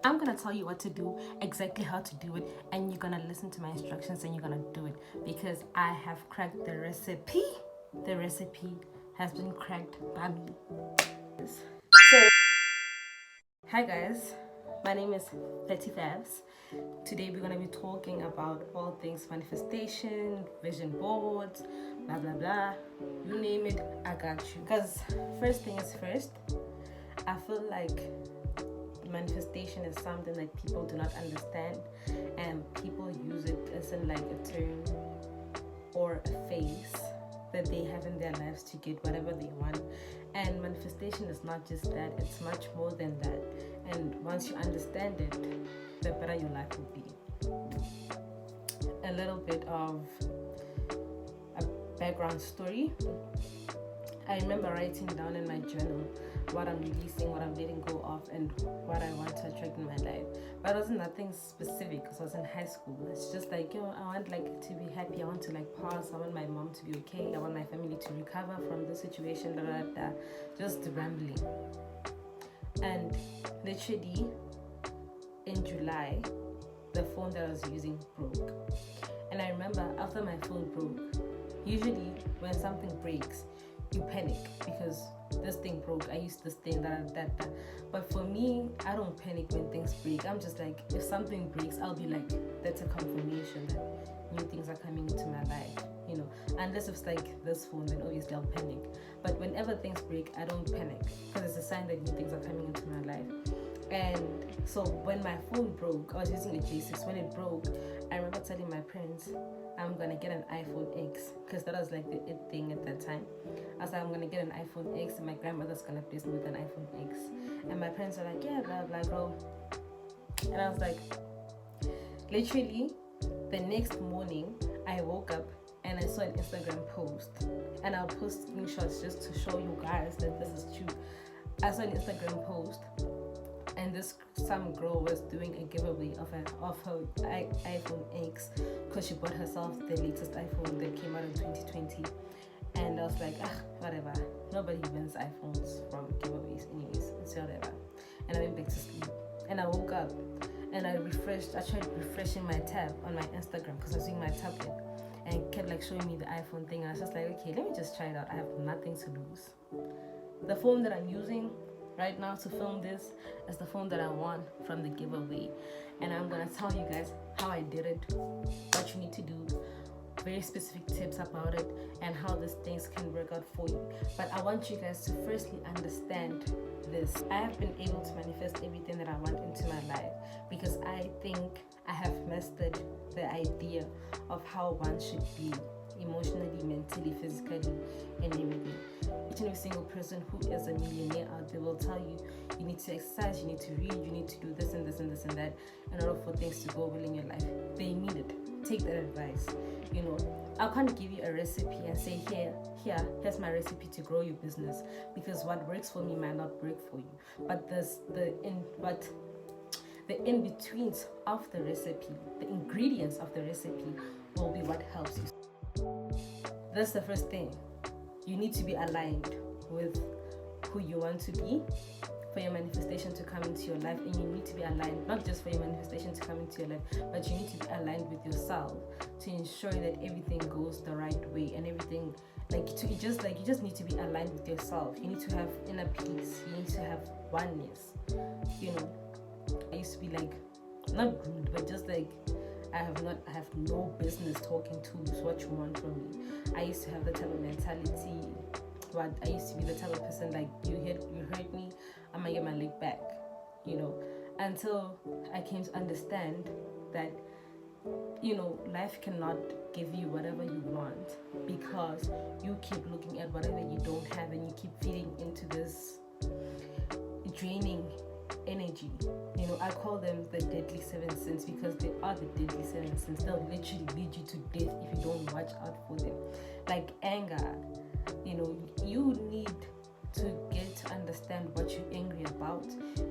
I'm gonna tell you what to do, exactly how to do it, and you're gonna listen to my instructions and you're gonna do it because I have cracked the recipe. The recipe has been cracked by me. So, hi guys, my name is Betty Fabs. Today we're gonna be talking about all things manifestation, vision boards, blah blah blah. You name it, I got you. Because first thing is first, I feel like manifestation is something that people do not understand, and people use it as in like a term or a phase that they have in their lives to get whatever they want. And manifestation is not just that, it's much more than that. And once you understand it, the better your life will be. A little bit of a background story. I remember writing down in my journal what I'm releasing, what I'm letting go of, and what I want to attract in my life. But it wasn't nothing specific because I was in high school. It's just like, I want like to be happy. I want to like pass. I want my mom to be okay. I want my family to recover from the situation. Just rambling. And literally in July, the phone that I was using broke. And I remember after my phone broke, usually when something breaks, you panic because this thing broke. I used this thing, that. But for me, I don't panic when things break. I'm just like, if something breaks, I'll be like, that's a confirmation that new things are coming into my life. Unless it's like this phone, then obviously I'll panic. But whenever things break, I don't panic because it's a sign that new things are coming into my life. And so when my phone broke, I was using a J6. When it broke, I remember telling my parents, I'm gonna get an iPhone X because that was like the it thing at that time. I was like, I'm gonna get an iPhone X and my grandmother's gonna place me with an iPhone X. And my parents were like, yeah, blah blah blah. And I was like, literally, the next morning, I woke up and I saw an Instagram post, and I'll post screenshots just to show you guys that this is true. I saw an Instagram post, and some girl was doing a giveaway of her iPhone X because she bought herself the latest iPhone that came out in 2020. And I was like, whatever. Nobody wins iPhones from giveaways anyways. It's whatever. And I went back to sleep. And I woke up and I tried refreshing my tab on my Instagram because I was using my tablet. And it kept like showing me the iPhone thing. And I was just like, okay, let me just try it out. I have nothing to lose. The phone that I'm using right now to film this is the phone that I won from the giveaway, and I'm gonna tell you guys how I did it, what you need to do, very specific tips about it, and how these things can work out for you. But I want you guys to firstly understand this. I have been able to manifest everything that I want into my life because I think I have mastered the idea of how one should be emotionally, mentally, physically, and everything. Each and every single person who is a millionaire out there will tell you you need to exercise, you need to read, you need to do this and this and this and that in order for things to go well in your life. They need it. Take that advice. I can't give you a recipe and say here's my recipe to grow your business, because what works for me might not work for you. But the in-betweens of the recipe, the ingredients of the recipe will be what helps you. That's the first thing. You need to be aligned with who you want to be for your manifestation to come into your life, and you need to be aligned not just for your manifestation to come into your life, but you need to be aligned with yourself to ensure that everything goes the right way, and everything you just need to be aligned with yourself. You need to have inner peace. You need to have oneness. I used to be like, not rude, but just like, I have no business talking to what you want from me. I used to have the type of mentality, but I used to be the type of person like, you hurt me, I'm gonna get my leg back, until I came to understand that, life cannot give you whatever you want because you keep looking at whatever you don't have, and you keep feeding into this draining energy. I call them the deadly 7 sins because they are the deadly 7 sins. They'll literally lead you to death if you don't watch out for them. Like anger, you need to get to understand what you're angry about.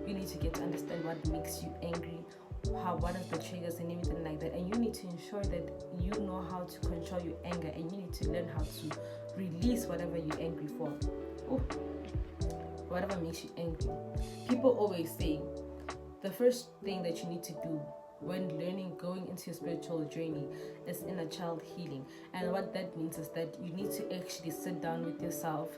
You need to get to understand what makes you angry, what are the triggers and everything like that. And you need to ensure that you know how to control your anger, and you need to learn how to release whatever you're angry for. Whatever makes you angry. People always say, the first thing that you need to do when going into your spiritual journey is inner child healing. And what that means is that you need to actually sit down with yourself,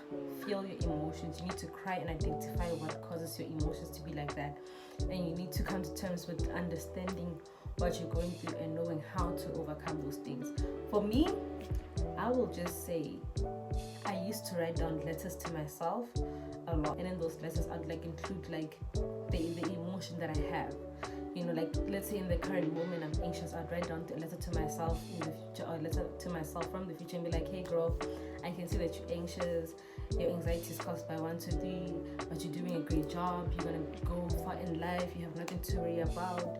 feel your emotions. You need to cry and identify what causes your emotions to be like that. And you need to come to terms with understanding what you're going through and knowing how to overcome those things. For me, I will just say I used to write down letters to myself a lot, and in those letters I'd include the emotion that I have. Let's say in the current moment I'm anxious, I'd write down a letter to myself in the future, or a letter to myself from the future, and be like, hey girl, I can see that you're anxious, your anxiety is caused by 1, 2, 3, but you're doing a great job, you're gonna go far in life, you have nothing to worry about.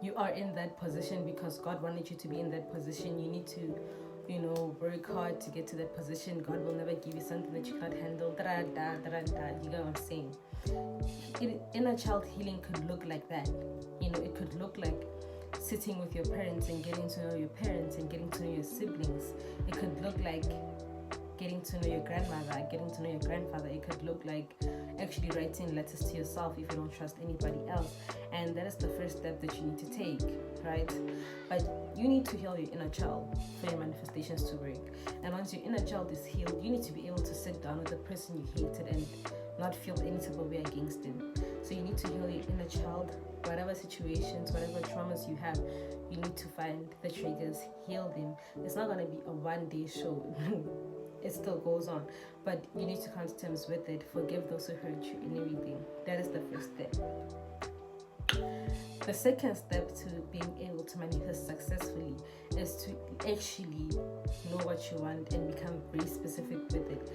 You are in that position because God wanted you to be in that position. You need to work hard to get to that position. God will never give you something that you can't handle. You get what I'm saying? Inner child healing could look like that. It could look like sitting with your parents and getting to know your parents and getting to know your siblings. It could look like getting to know your grandmother, getting to know your grandfather. It could look like actually writing letters to yourself if you don't trust anybody else. And that is the first step that you need to take, right? But you need to heal your inner child for your manifestations to work. And once your inner child is healed, you need to be able to sit down with the person you hated and not feel any type of way against them. So you need to heal your inner child. Whatever situations, whatever traumas you have, you need to find the triggers, heal them. It's not going to be a one-day show. It still goes on, but you need to come to terms with it, forgive those who hurt you and everything. That is the first step. The second step to being able to manifest successfully is to actually know what you want and become very specific with it.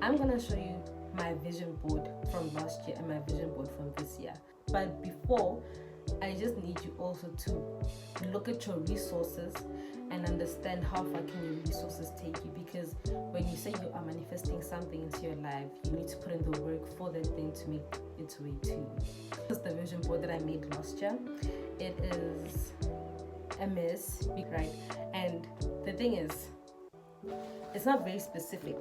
I'm going to show you my vision board from last year and my vision board from this year. But before, I just need you also to look at your resources and understand how far can your resources take you, because when you say you are manifesting something into your life, you need to put in the work for that thing to make its way to you. This is the vision board that I made last year. It is a mess, right? And the thing is, it's not very specific.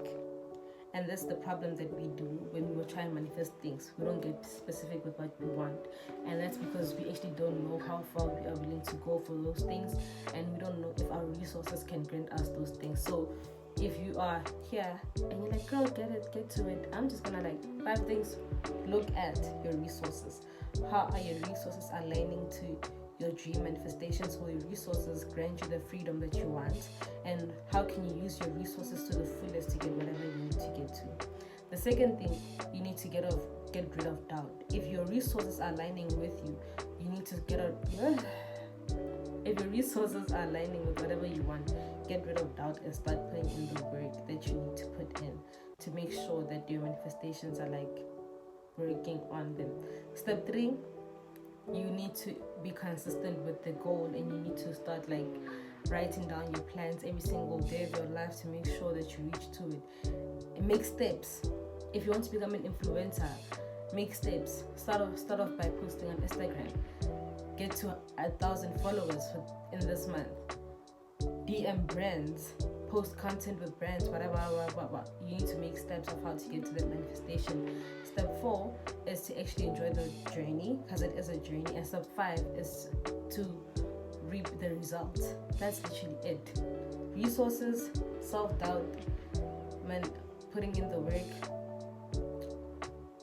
And that's the problem that we do when we try and manifest things. We don't get specific with what we want. And that's because we actually don't know how far we are willing to go for those things. And we don't know if our resources can grant us those things. So if you are here and you're like, girl, get to it. I'm just gonna 5 things. Look at your resources. How are your resources aligning to your dream manifestations? Will your resources grant you the freedom that you want? And how can you use your resources to the fullest to get whatever you need to get to? The second thing, you need to get rid of doubt. If your resources are aligning with you, you need to if your resources are aligning with whatever you want, get rid of doubt and start putting in the work that you need to put in to make sure that your manifestations are working on them. Step 3, you need to be consistent with the goal, and you need to start writing down your plans every single day of your life to make sure that you reach to it. And make steps. If you want to become an influencer, make steps. Start off by posting on Instagram. Get to 1,000 followers in this month. DM brands, post content with brands, whatever. You need to make steps of how to get to that manifestation. Step 4 is to actually enjoy the journey, because it is a journey. And step 5 is to reap the results. That's literally it. Resources, self-doubt, putting in the work,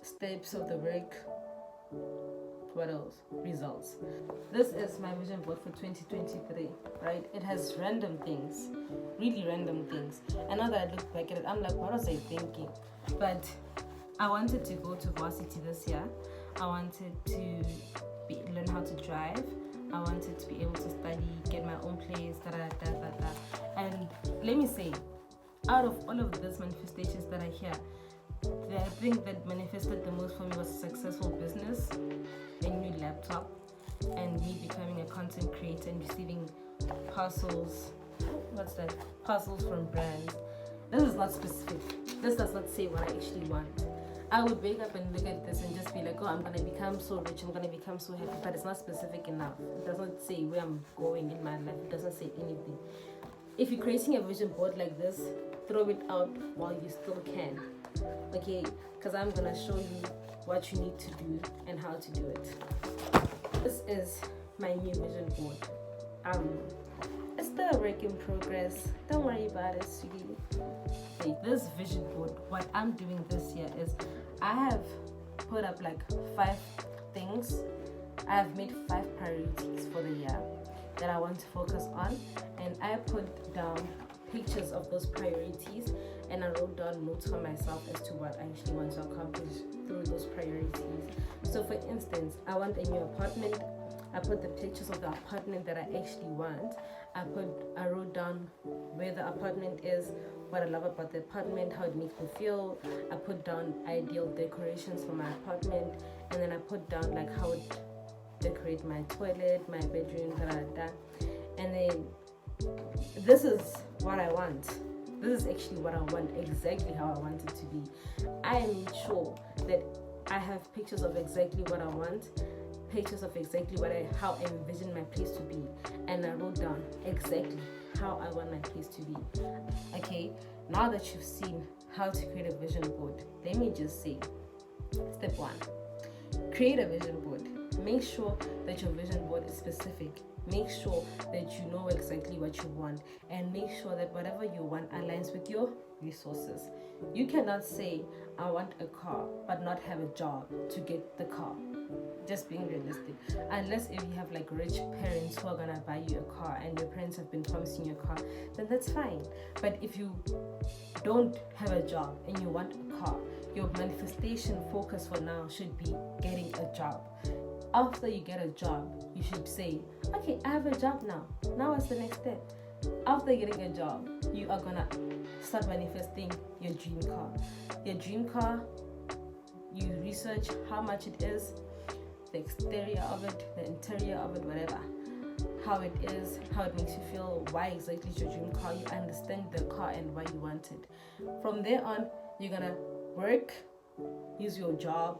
steps of the work. What else? Results. This is my vision board for 2023, right? It has random things, really random things. And now that I look back at it, I'm like, what was I thinking? But I wanted to go to varsity this year. I wanted to learn how to drive. I wanted to be able to study, get my own place, And let me say, out of all of these manifestations that I hear, the thing that manifested the most for me was a successful business, a new laptop, and me becoming a content creator and receiving parcels. What's that? Parcels from brands. This is not specific. This does not say what I actually want. I would wake up and look at this and just be like, oh, I'm going to become so rich, I'm going to become so happy, but it's not specific enough. It doesn't say where I'm going in my life. It doesn't say anything. If you're creating a vision board like this, throw it out while you still can. okay? Because I'm gonna show you what you need to do and how to do it. This is my new vision board. It's still a work in progress. Don't worry about it, sweetie. Okay, this vision board, what I'm doing this year is I have put up like 5 things. I have made 5 priorities for the year that I want to focus on, and I put down pictures of those priorities, and I wrote down notes for myself as to what I actually want to accomplish through those priorities. So for instance, I want a new apartment. I put the pictures of the apartment that I actually want. I wrote down where the apartment is, what I love about the apartment, how it makes me feel. I put down ideal decorations for my apartment, and then I put down like how it decorate my toilet, my bedroom, and then this is what I want. This is actually what I want, exactly how I want it to be. I made sure that I have pictures of exactly what I want, pictures of exactly how I envision my place to be, and I wrote down exactly how I want my place to be. Okay, now that you've seen how to create a vision board, let me just say, step 1, create a vision board. Make sure that your vision board is specific. Make sure that you know exactly what you want, and make sure that whatever you want aligns with your resources. You cannot say, I want a car, but not have a job to get the car. Just being realistic. Unless if you have like rich parents who are gonna buy you a car and your parents have been promising you a car, then that's fine. But if you don't have a job and you want a car, your manifestation focus for now should be getting a job. After you get a job, you should say, okay, I have a job now. Now what's the next step? After getting a job, you are gonna start manifesting your dream car. Your dream car, you research how much it is, the exterior of it, the interior of it, whatever, how it is, how it makes you feel, why exactly is your dream car. You understand the car and why you want it. From there on, you're gonna work, use your job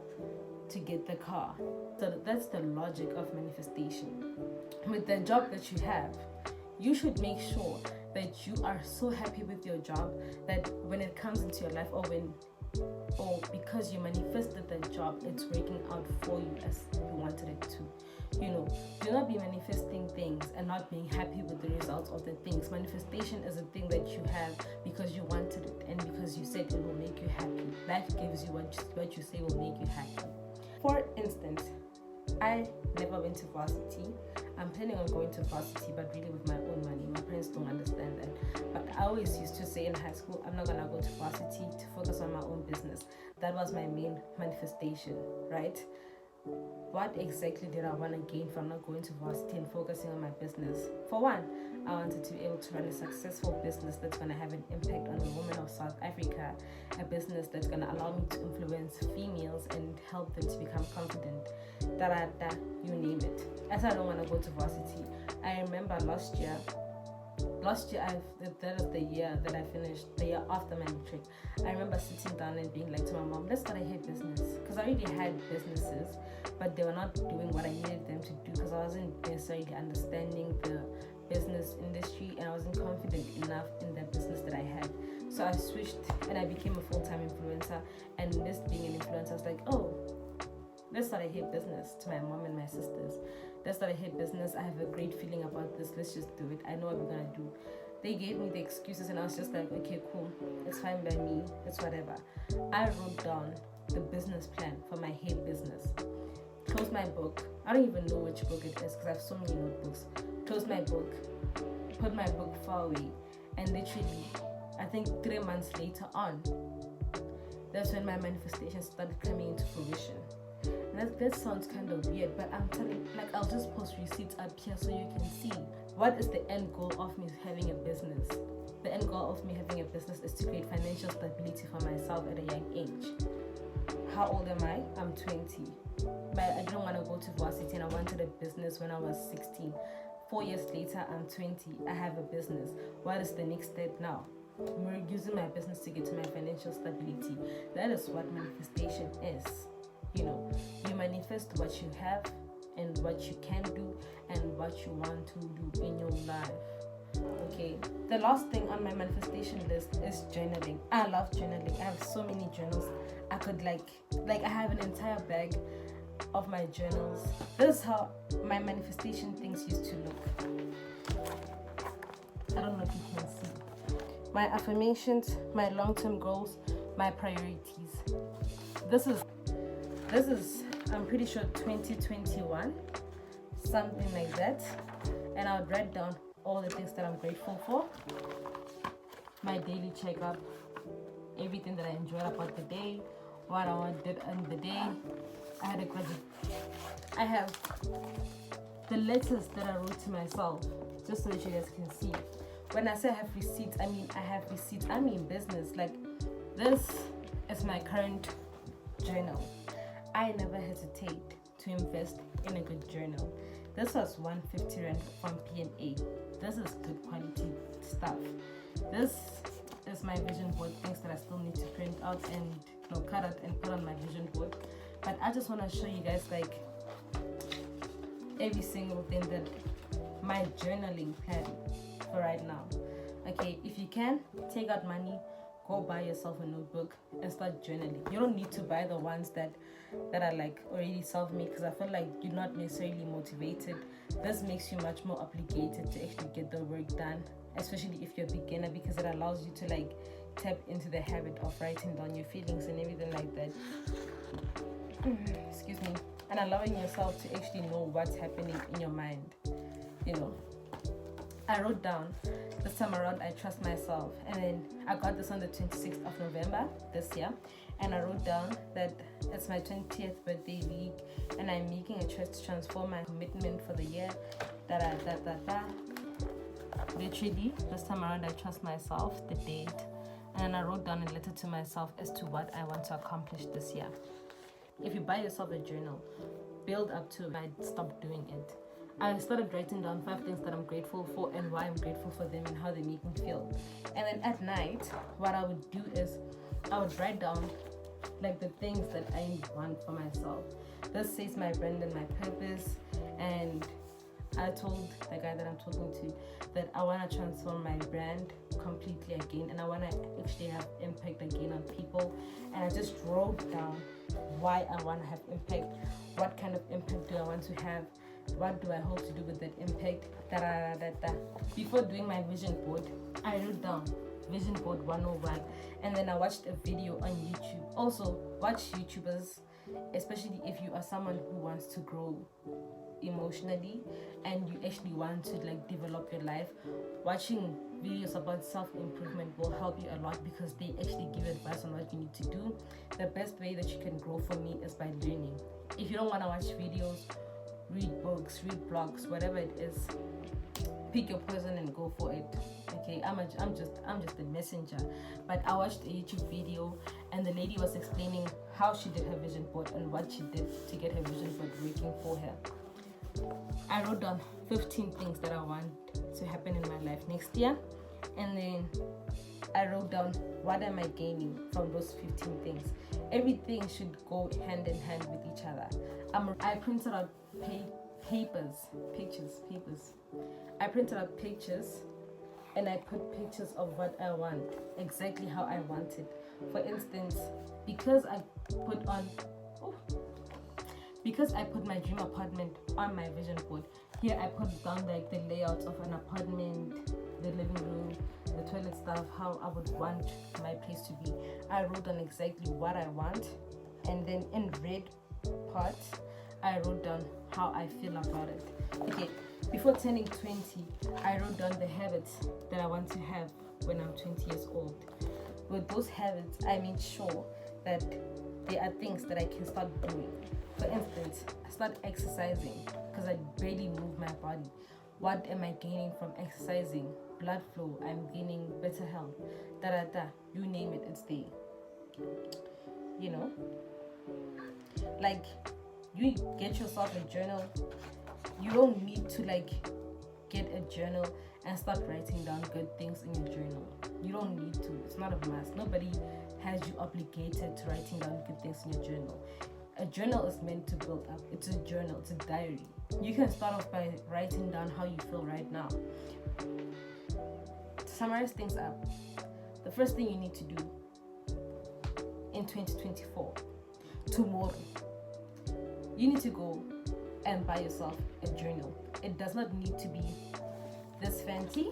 to get the car. So that's the logic of manifestation. With the job that you have, you should make sure that you are so happy with your job that when it comes into your life, or because you manifested that job, it's working out for you as you wanted it to. Do not be manifesting things and not being happy with the results of the things. Manifestation is a thing that you have because you wanted it and because you said it will make you happy. Life gives you what you say will make you happy. For instance, I never went to varsity. I'm planning on going to varsity, but really with my own money. My parents don't understand that. But I always used to say in high school, I'm not gonna go to varsity to focus on my own business. That was my main manifestation, right? What exactly did I want to gain from not going to varsity and focusing on my business? For one, I wanted to be able to run a successful business that's going to have an impact on the women of South Africa, a business that's going to allow me to influence females and help them to become confident, you name it. As I don't want to go to varsity, I remember last year, that was the year that I finished, the year after my matric. I remember sitting down and being like to my mom, let's start a hair business. Because I already had businesses, but they were not doing what I needed them to do because I wasn't necessarily understanding the business industry and I wasn't confident enough in the business that I had. So I switched and I became a full-time influencer. And this being an influencer, I was like, oh, let's start a hair business, to my mom and my sisters. Let's start a hair business. I have a great feeling about this. Let's just do it. I know what we're going to do. They gave me the excuses and I was just like, okay, cool. It's fine by me. It's whatever. I wrote down the business plan for my hair business. Close my book. I don't even know which book it is because I have so many notebooks. Close my book. Put my book far away. And literally, I think 3 months later on, that's when my manifestation started coming into fruition. That sounds kind of weird, but I'm telling you, like, I'll just post receipts up here so you can see. What is the end goal of me having a business? The end goal of me having a business is to create financial stability for myself at a young age. How old am I? I'm 20. I didn't want to go to varsity and I wanted a business when I was 16. 4 years later, I'm 20. I have a business. What is the next step now? I'm using my business to get to my financial stability. That is what manifestation is. You manifest what you have and what you can do and what you want to do in your life. Okay, the last thing on my manifestation list is journaling. I love journaling. I have so many journals. I could like I have an entire bag of my journals. This is how my manifestation things used to look. I don't know if you can see. My affirmations, my long-term goals, my priorities. This is I'm pretty sure 2021, something like that. And I would write down all the things that I'm grateful for, my daily checkup, everything that I enjoyed about the day, what I did in the day. I had a graduate. I have the letters that I wrote to myself, just so that you guys can see. When I say I have receipts, I mean I have receipts. I'm in business. Like, this is my current journal. I never hesitate to invest in a good journal. This was 150 Rand from P&A. This is good quality stuff. This is my vision board, things that I still need to print out and cut out and put on my vision board. But I just want to show you guys like every single thing that my journaling plan for right now. Okay, if you can, take out money, go buy yourself a notebook and start journaling. You don't need to buy the ones that are like already self-made, because I feel like you're not necessarily motivated. This makes you much more obligated to actually get the work done, especially if you're a beginner, because it allows you to like tap into the habit of writing down your feelings and everything like that. Excuse me. And allowing yourself to actually know what's happening in your mind. I wrote down this time around, I trust myself, and then I got this on the 26th of November this year, and I wrote down that it's my 20th birthday week and I'm making a choice to transform my commitment for the year. Literally, this time around, I trust myself, the date, and I wrote down a letter to myself as to what I want to accomplish this year. If you buy yourself a journal, build up to I stop doing it. I started writing down 5 things that I'm grateful for and why I'm grateful for them and how they make me feel. And then at night, what I would do is I would write down like the things that I want for myself. This says my brand and my purpose. And I told the guy that I'm talking to that I want to transform my brand completely again, and I want to actually have impact again on people. And I just wrote down why I want to have impact, what kind of impact do I want to have, what do I hope to do with that impact. Before doing my vision board, I wrote down vision board 101, and then I watched a video on YouTube. Also, watch YouTubers, especially if you are someone who wants to grow emotionally and you actually want to like develop your life. Watching videos about self-improvement will help you a lot, because they actually give advice on what you need to do. The best way that you can grow for me is by learning. If you don't want to watch videos, read books, read blogs, whatever it is. Pick your poison and go for it. Okay, I'm just a messenger. But I watched a YouTube video and the lady was explaining how she did her vision board and what she did to get her vision board working for her. I wrote down 15 things that I want to happen in my life next year, and then I wrote down what am I gaining from those 15 things. Everything should go hand in hand with each other. I printed out papers. I printed out pictures and I put pictures of what I want, exactly how I want it. For instance, because I put my dream apartment on my vision board, here I put down like the layouts of an apartment, the living room, the toilet stuff, how I would want my place to be. I wrote down exactly what I want, and then in red part, I wrote down how I feel about it. Okay, before turning 20, I wrote down the habits that I want to have when I'm 20 years old. With those habits, I made sure that there are things that I can start doing. For instance, I start exercising because I barely move my body. What am I gaining from exercising? Blood flow, I'm gaining better health. You name it, it's there. Like, you get yourself a journal. You don't need to get a journal and start writing down good things in your journal. You don't need to. It's not a must. Nobody has you obligated to writing down good things in your journal. A journal is meant to build up. It's a journal. It's a diary. You can start off by writing down how you feel right now. to summarize things up, the first thing you need to do in 2024, tomorrow, you need to go and buy yourself a journal. It does not need to be this fancy.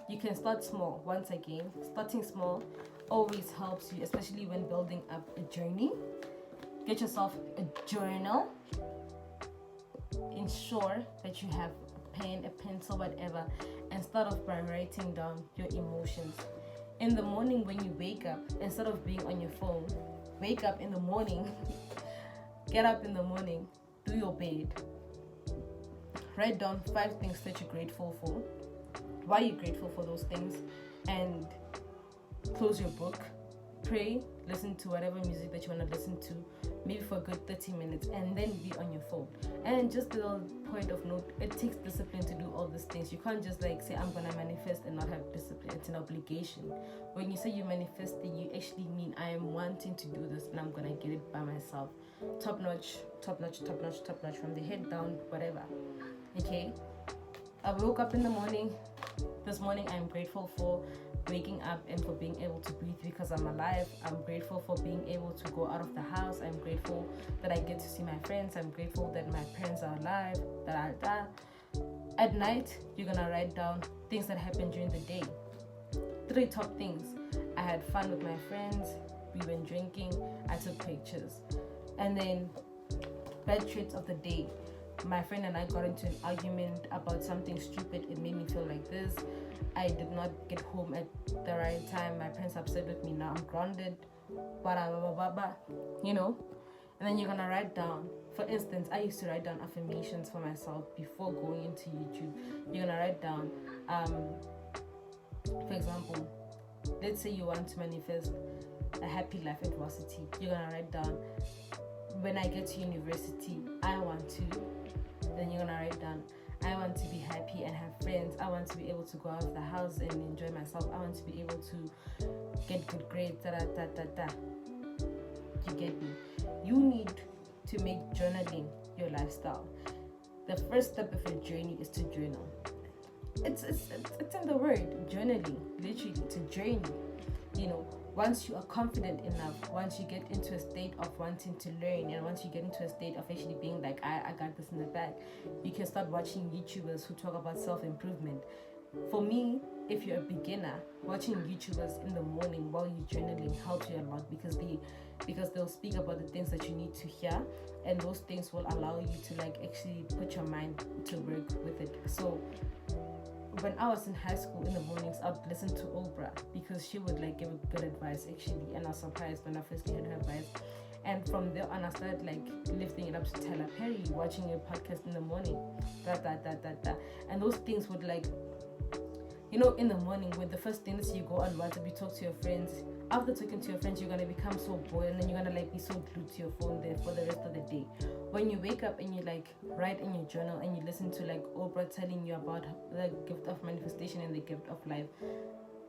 You can start small. Once again, starting small always helps you, especially when building up a journey. Get yourself a journal. Ensure that you have a pen, a pencil, whatever, and start off by writing down your emotions. In the morning when you wake up, instead of being on your phone, wake up in the morning, get up in the morning, do your bed, write down 5 things that you're grateful for, why you're grateful for those things, and close your book, pray, listen to whatever music that you want to listen to, maybe for a good 30 minutes, and then be on your phone. And just a little point of note, it takes discipline to do all these things. You can't just like say, I'm gonna manifest and not have discipline. It's an obligation. When you say you manifesting, you actually mean, I am wanting to do this and I'm gonna get it by myself. Top notch, top notch, top notch, top notch, from the head down, whatever. Okay, I woke up in the morning. This morning I'm grateful for waking up and for being able to breathe because I'm alive. I'm grateful for being able to go out of the house. I'm grateful that I get to see my friends. I'm grateful that my parents are alive. At night, you're gonna write down things that happened during the day. 3 top things. I had fun with my friends. We went drinking. I took pictures. And then bad traits of the day. My friend and I got into an argument about something stupid. It made me feel like this. I did not get home at the right time. My parents upset with me. Now I'm grounded. You know? And then you're gonna write down. For instance, I used to write down affirmations for myself before going into YouTube. You're gonna write down, for example, let's say you want to manifest a happy life at varsity. You're gonna write down, when I get to university, I want to. Then you're gonna write down, I want to be happy and have friends. I want to be able to go out of the house and enjoy myself. I want to be able to get good grades. You get me? You need to make journaling your lifestyle. The first step of your journey is to journal. It's in the word, journaling. Literally, it's a journey. You know, once you are confident enough, once you get into a state of wanting to learn, and once you get into a state of actually being like, I got this in the bag, you can start watching YouTubers who talk about self-improvement. For me, if you're a beginner, watching YouTubers in the morning while you're journaling helps you a lot because they'll speak about the things that you need to hear, and those things will allow you to like actually put your mind to work with it. So when I was in high school in the mornings, I'd listen to Oprah because she would like give good advice actually, and I was surprised when I first heard her advice. And from there on, I started like lifting it up to Tyler Perry, watching a podcast in the morning, and those things would like, you know, in the morning when the first thing is you go on WhatsApp, you talk to your friends. After talking to your friends, you're gonna become so bored, and then you're gonna like be so glued to your phone there for the rest of the day. When you wake up and you like write in your journal and you listen to like Oprah telling you about the gift of manifestation and the gift of life,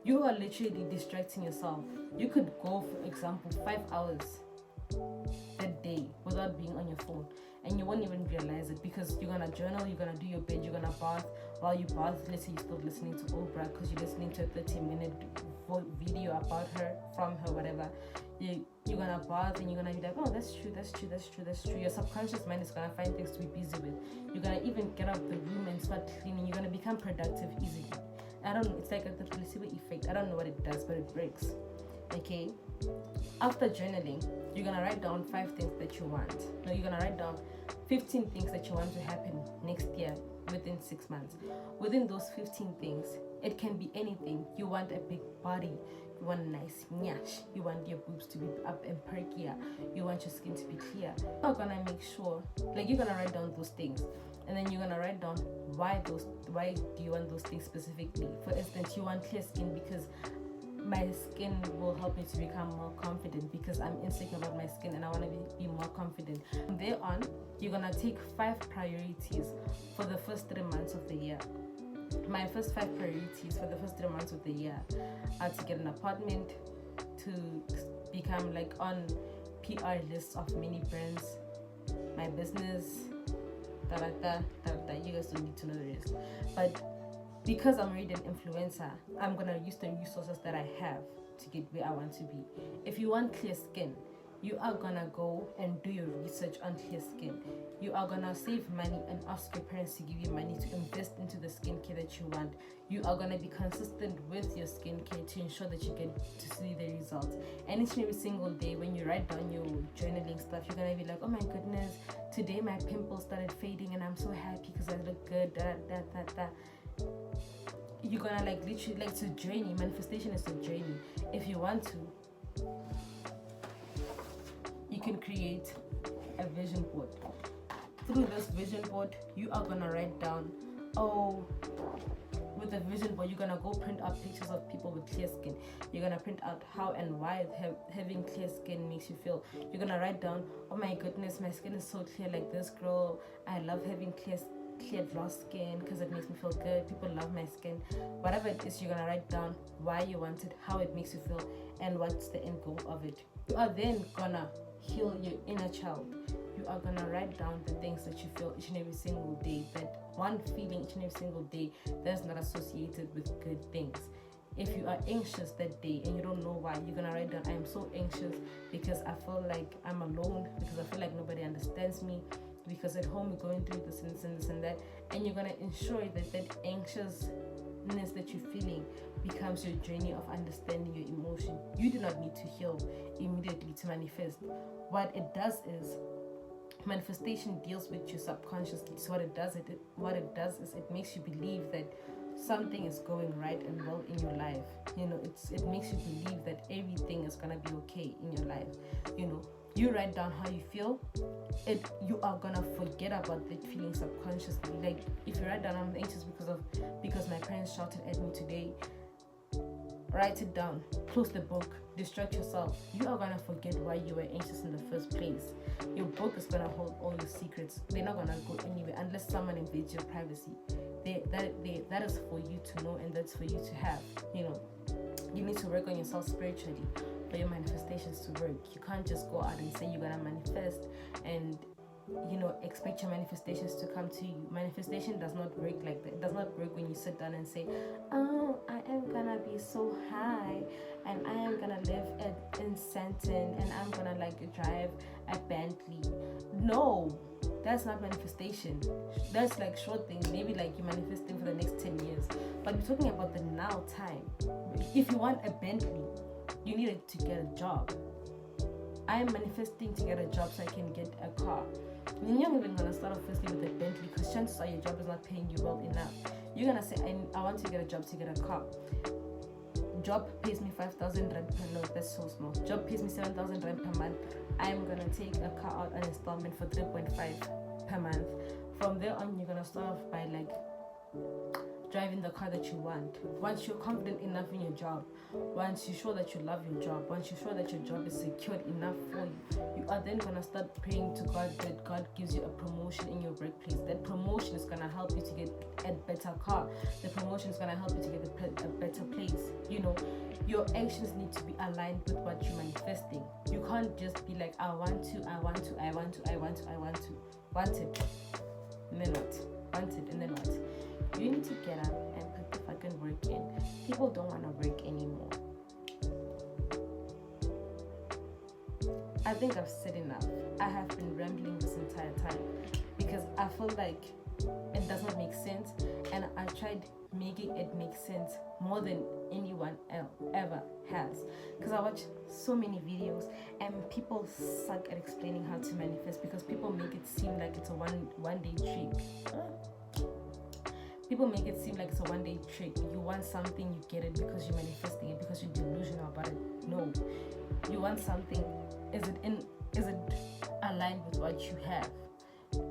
you are literally distracting yourself. You could go, for example, 5 hours a day without being on your phone, and you won't even realize it because you're gonna journal, you're gonna do your bed, you're gonna bath. While you bath, let's say you're still listening to Oprah because you're listening to a 30-minute video about her, from her, whatever. You're gonna bath and you're gonna be like, oh, that's true. Your subconscious mind is gonna find things to be busy with. You're gonna even get out of the room and start cleaning. You're gonna become productive easily. I don't know, it's like the placebo effect. I don't know what it does, but it works. Okay? After journaling, you're gonna write down 5 things that you want. No, you're gonna write down 15 things that you want to happen next year within 6 months. Within those 15 things, it can be anything. You want a big body, you want a nice nyash, you want your boobs to be up and perkier, you want your skin to be clear. You're gonna make sure, like, you're gonna write down those things, and then you're gonna write down why do you want those things specifically. For instance, you want clear skin because my skin will help me to become more confident because I'm insecure about my skin and I want to be more confident. From there on, you're gonna take 5 priorities for the first 3 months of the year. My first 5 priorities for the first 3 months of the year are to get an apartment, to become like on PR lists of many brands, my business, you guys don't need to know the rest. But because I'm already an influencer, I'm gonna use the resources that I have to get where I want to be. If you want clear skin, you are gonna go and do your research on clear skin. You are gonna save money and ask your parents to give you money to invest into the skincare that you want. You are gonna be consistent with your skincare to ensure that you get to see the results. And each and every single day when you write down your journaling stuff, you're gonna be like, oh my goodness, today my pimples started fading and I'm so happy because I look good, You're gonna like literally, like, it's a journey. Manifestation is a journey. If you want to, you can create a vision board. Through this vision board, you are gonna write down, with the vision board, you're gonna go print out pictures of people with clear skin. You're gonna print out how and why having clear skin makes you feel. You're gonna write down, oh my goodness, my skin is so clear, like this girl, I love having clear gloss skin because it makes me feel good. People love my skin. Whatever it is, you're gonna write down why you want it, how it makes you feel, and what's the end goal of it. You are then gonna heal your inner child. You are gonna write down the things that you feel each and every single day, that one feeling each and every single day that's not associated with good things. If you are anxious that day and you don't know why, you're gonna write down, I am so anxious because I feel like I'm alone, because I feel like nobody understands me, because at home we're going through this and this and this and that. And you're gonna ensure that that anxiousness that you're feeling becomes your journey of understanding your emotion. You do not need to heal immediately to manifest. What it does is, manifestation deals with your subconsciously. So what it does is it makes you believe that something is going right and well in your life. It makes you believe that everything is gonna be okay in your life. You write down how you feel, you are gonna forget about that feeling subconsciously. Like, if you write down, I'm anxious because my parents shouted at me today, write it down, close the book, distract yourself. You are gonna forget why you were anxious in the first place. Your book is gonna hold all your secrets. They're not gonna go anywhere unless someone invades your privacy. That is for you to know, and that's for you to have. You need to work on yourself spiritually for your manifestations to work. You can't just go out and say you're gonna manifest and expect your manifestations to come to you. Manifestation does not work like that. It does not work when you sit down and say, oh, I am gonna be so high and I am gonna live in Santon and I'm gonna drive a Bentley. No, that's not manifestation. That's like short thing. Maybe like you're manifesting for the next 10 years, but we're talking about the now time. If you want a Bentley, you need to get a job. I am manifesting to get a job so I can get a car. You're not even gonna start off firstly with a Bentley, because chances are your job is not paying you well enough. You're gonna say, I want to get a job to get a car. Job pays me 5,000 rand per month. That's so small. Job pays me 7,000 rand per month. I'm gonna take a car out on installment for 3.5 per month. From there on, you're gonna start off by driving the car that you want. Once you're confident enough in your job, once you're sure that you love your job, once you're sure that your job is secured enough for you, you are then gonna start praying to God that God gives you a promotion in your workplace. That promotion is gonna help you to get a better car. The promotion is gonna help you to get a better place. Your actions need to be aligned with what you're manifesting. You can't just be like, I want it, and then what? Want it, and then what? You need to get up and put the fucking work in. People don't want to work anymore. I think I've said enough. I have been rambling this entire time because I feel like it doesn't make sense, and I tried making it make sense more than anyone else ever has, because I watch so many videos and people suck at explaining how to manifest, because people make it seem like it's a one day trick. People make it seem like it's a one-day trick. You want something, you get it because you're manifesting it, because you're delusional about it. No. You want something, is it aligned with what you have?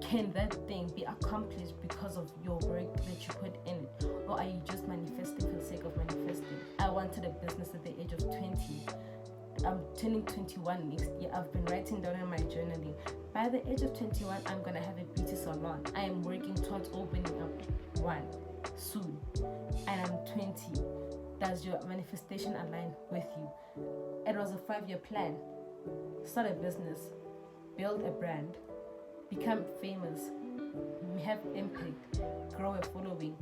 Can that thing be accomplished because of your work that you put in it? Or are you just manifesting for the sake of manifesting? I wanted a business at the age of 20. I'm turning 21 next year. I've been writing down in my journaling. By the age of 21, I'm going to have a beauty salon. I am working towards opening up one soon. And I'm 20. Does your manifestation align with you? It was a 5-year plan. Start a business. Build a brand. Become famous. Have impact. Grow a following.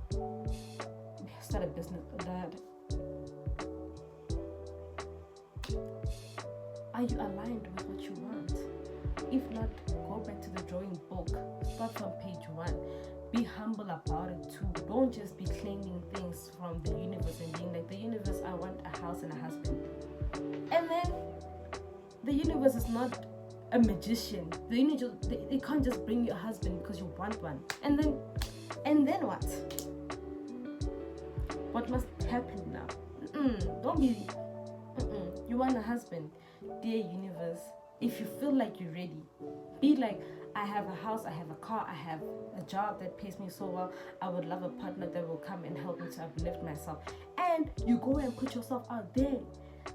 start a business, that are you aligned with what you want? If not, go back to the drawing book. Start from page 1. Be humble about it too. Don't just be claiming things from the universe and being like, the universe, I want a house and a husband. And then the universe is not a magician. The universe, they can't just bring you a husband because you want one. And then what? What must happen now? Don't be. You want a husband, dear universe. If you feel like you're ready, be like, I have a house, I have a car, I have a job that pays me so well. I would love a partner that will come and help me to uplift myself. And you go and put yourself out there.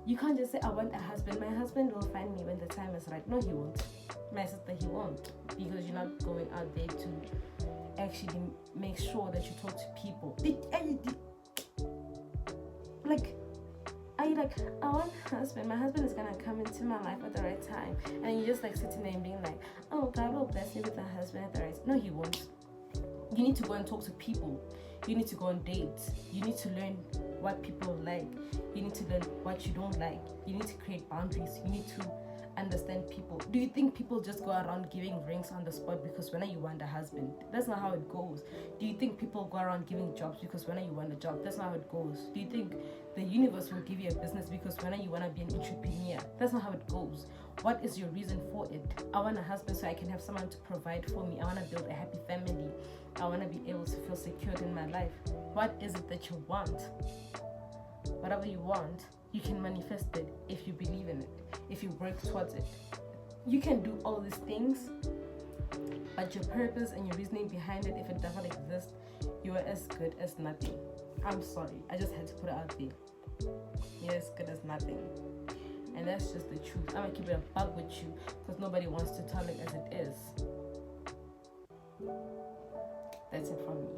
You can't just say, I want a husband. My husband will find me when the time is right. No, he won't. My sister, he won't. Because you're not going out there to actually make sure that you talk to people. Are you like, I want a husband. My husband is gonna come into my life at the right time. And you're just like sitting there and being like, oh, God will bless me with a husband at the right time. No, he won't. You need to go and talk to people. You need to go on dates. You need to learn what people like. You need to learn what you don't like. You need to create boundaries. You need to understand people. Do you think people just go around giving rings on the spot because when you want a husband? That's not how it goes. Do you think people go around giving jobs because when you want a job? That's not how it goes. Do you think the universe will give you a business because when you want to be an entrepreneur? That's not how it goes. What is your reason for it? I want a husband so I can have someone to provide for me. I want to build a happy family. I want to be able to feel secured in my life. What is it that you want? Whatever you want, you can manifest it if you believe in it, if you work towards it. You can do all these things, but your purpose and your reasoning behind it, if it doesn't exist, you are as good as nothing. I'm sorry, I just had to put it out there. You're as good as nothing. And that's just the truth. I'm gonna keep it a bug with you because nobody wants to tell it as it is. That's it from me.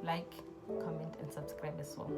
Like, comment, and subscribe as well.